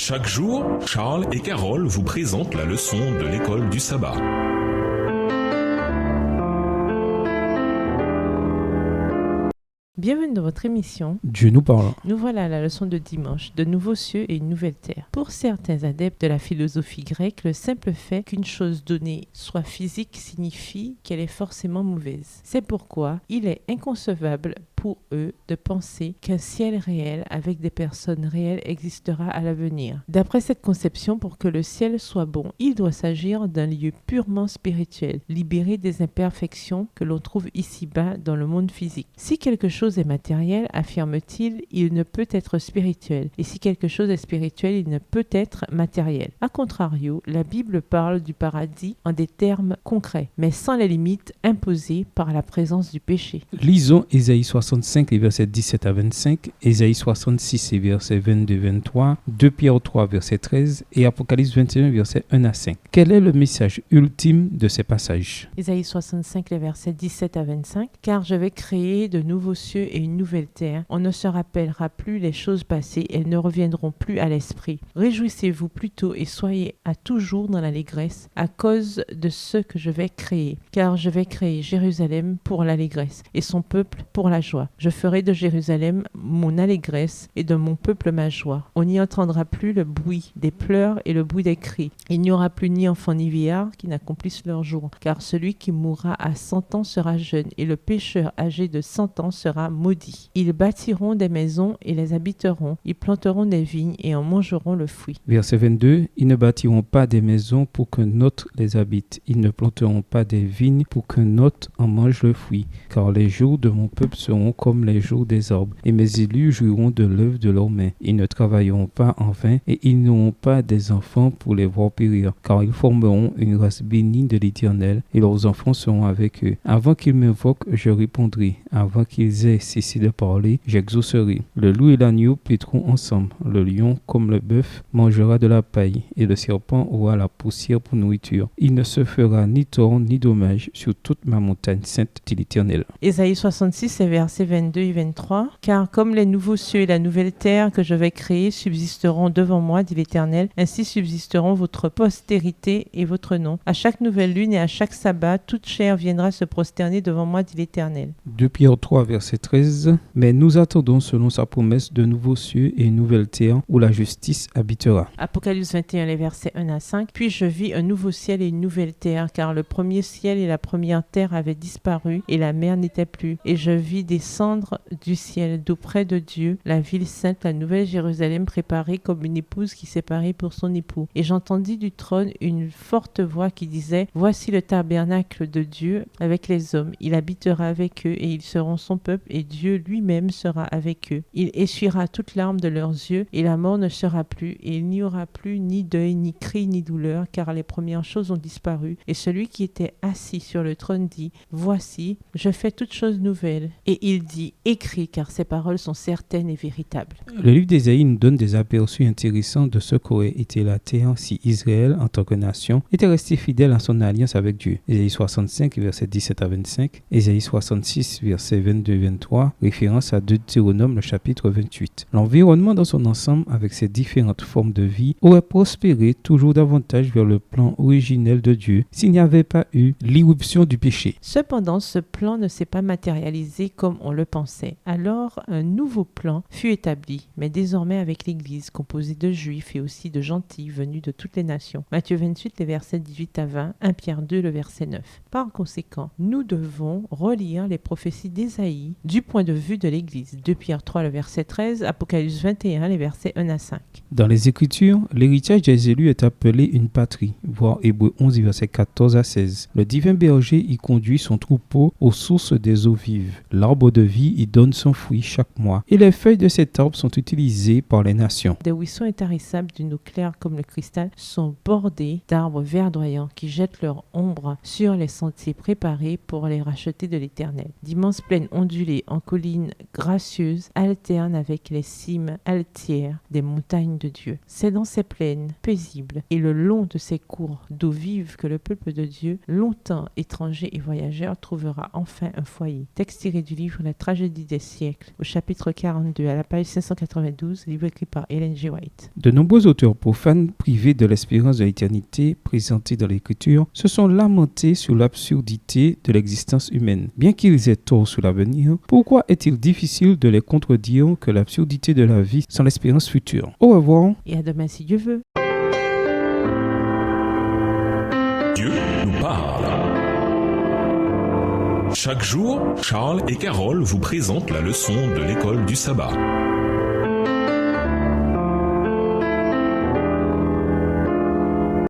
Chaque jour, Charles et Carole vous présentent la leçon de l'école du sabbat. Bienvenue dans votre émission. Dieu nous parle. Nous voilà à la leçon de dimanche, de nouveaux cieux et une nouvelle terre. Pour certains adeptes de la philosophie grecque, le simple fait qu'une chose donnée soit physique signifie qu'elle est forcément mauvaise. C'est pourquoi il est inconcevable pour eux de penser qu'un ciel réel avec des personnes réelles existera à l'avenir. D'après cette conception, pour que le ciel soit bon, il doit s'agir d'un lieu purement spirituel, libéré des imperfections que l'on trouve ici-bas dans le monde physique. Si quelque chose est matériel, affirme-t-il, il ne peut être spirituel. Et si quelque chose est spirituel, il ne peut être matériel. A contrario, la Bible parle du paradis en des termes concrets, mais sans les limites imposées par la présence du péché. Lisons Ésaïe 65, les versets 17 à 25, Ésaïe 66, les versets 22-23, 2 Pierre 3, verset 13 et Apocalypse 21, versets 1 à 5. Quel est le message ultime de ces passages? Ésaïe 65, les versets 17 à 25. « Car je vais créer de nouveaux cieux et une nouvelle terre. On ne se rappellera plus les choses passées, elles ne reviendront plus à l'esprit. Réjouissez-vous plutôt et soyez à toujours dans l'allégresse à cause de ce que je vais créer. Car je vais créer Jérusalem pour l'allégresse et son peuple pour la joie. Je ferai de Jérusalem mon allégresse et de mon peuple ma joie. On n'y entendra plus le bruit des pleurs et le bruit des cris. Il n'y aura plus ni enfants ni vieillards qui n'accomplissent leur jour. Car celui qui mourra à 100 ans sera jeune et le pécheur âgé de 100 ans sera maudit. Ils bâtiront des maisons et les habiteront. Ils planteront des vignes et en mangeront le fruit. » Verset 22, « Ils ne bâtiront pas des maisons pour qu'un autre les habite. Ils ne planteront pas des vignes pour qu'un autre en mange le fruit. Car les jours de mon peuple seront comme les jours des arbres, et mes élus jouiront de l'œuvre de leurs mains. Ils ne travailleront pas en vain, et ils n'auront pas des enfants pour les voir périr. Car ils formeront une race bénie de l'Éternel, et leurs enfants seront avec eux. Avant qu'ils m'invoquent, je répondrai. Avant qu'ils aient cessé de parler, j'exaucerai. Le loup et l'agneau paîtront ensemble. Le lion, comme le bœuf, mangera de la paille, et le serpent aura la poussière pour nourriture. Il ne se fera ni tort ni dommage sur toute ma montagne sainte, dit l'Éternel. Ésaïe 66, versets 22 et 23. « Car comme les nouveaux cieux et la nouvelle terre que je vais créer subsisteront devant moi, dit l'Éternel, ainsi subsisteront votre postérité et votre nom. À chaque nouvelle lune et à chaque sabbat, toute chair viendra se prosterner devant moi, dit l'Éternel. » 2 Pierre 3, verset 13. « Mais nous attendons selon sa promesse de nouveaux cieux et une nouvelle terre où la justice habitera. » Apocalypse 21, les versets 1 à 5. « Puis je vis un nouveau ciel et une nouvelle terre, car le premier ciel et la première terre avaient disparu, et la mer n'était plus. Et je vis descendre du ciel d'auprès de Dieu la ville sainte, la nouvelle Jérusalem préparée comme une épouse qui s'est parée pour son époux. Et j'entendis du trône une forte voix qui disait, voici le tabernacle de Dieu avec les hommes. Il habitera avec eux et ils seront son peuple et Dieu lui-même sera avec eux. Il essuiera toute larme de leurs yeux et la mort ne sera plus et il n'y aura plus ni deuil, ni cri, ni douleur car les premières choses ont disparu. Et celui qui était assis sur le trône dit, voici, je fais toutes choses nouvelles. Et il dit, écris car ces paroles sont certaines et véritables. Le livre d'Ésaïe nous donne des aperçus intéressants de ce qu'aurait été la terre si Israël, en tant que nation, était resté fidèle à son alliance avec Dieu. Ésaïe 65, versets 17 à 25, Ésaïe 66, versets 22-23, référence à Deutéronome, le chapitre 28. L'environnement dans son ensemble, avec ses différentes formes de vie, aurait prospéré toujours davantage vers le plan originel de Dieu s'il n'y avait pas eu l'irruption du péché. Cependant, ce plan ne s'est pas matérialisé comme on le pensait. Alors, un nouveau plan fut établi, mais désormais avec l'Église, composée de Juifs et aussi de gentils venus de toutes les nations. Matthieu 28, les versets 18 à 20, 1 Pierre 2, le verset 9. Par conséquent, nous devons relire les prophéties d'Ésaïe du point de vue de l'Église. 2 Pierre 3, le verset 13, Apocalypse 21, les versets 1 à 5. Dans les Écritures, l'héritage des élus est appelé une patrie, voir Hébreux 11, versets 14 à 16. Le divin berger y conduit son troupeau aux sources des eaux vives. L'arbre de vie y donne son fruit chaque mois, et les feuilles de cet arbre sont utilisées par les nations. Des ruisseaux intarissables d'une eau claire comme le cristal sont bordés d'arbres verdoyants qui jettent leur ombre sur les sentiers préparés pour les racheter de l'Éternel. D'immenses plaines ondulées en collines gracieuses alternent avec les cimes altières des montagnes de Dieu. C'est dans ces plaines paisibles et le long de ces cours d'eau vive que le peuple de Dieu, longtemps étranger et voyageur, trouvera enfin un foyer. Texte tiré du livre la tragédie des siècles, au chapitre 42, à la page 592, livre écrit par Ellen G. White. De nombreux auteurs profanes, privés de l'espérance de l'éternité présentée dans l'Écriture, se sont lamentés sur l'absurdité de l'existence humaine. Bien qu'ils aient tort sur l'avenir, pourquoi est-il difficile de les contredire que l'absurdité de la vie sans l'espérance future? Au revoir. Et à demain si Dieu veut. Dieu nous parle. Chaque jour, Charles et Carole vous présentent la leçon de l'école du sabbat.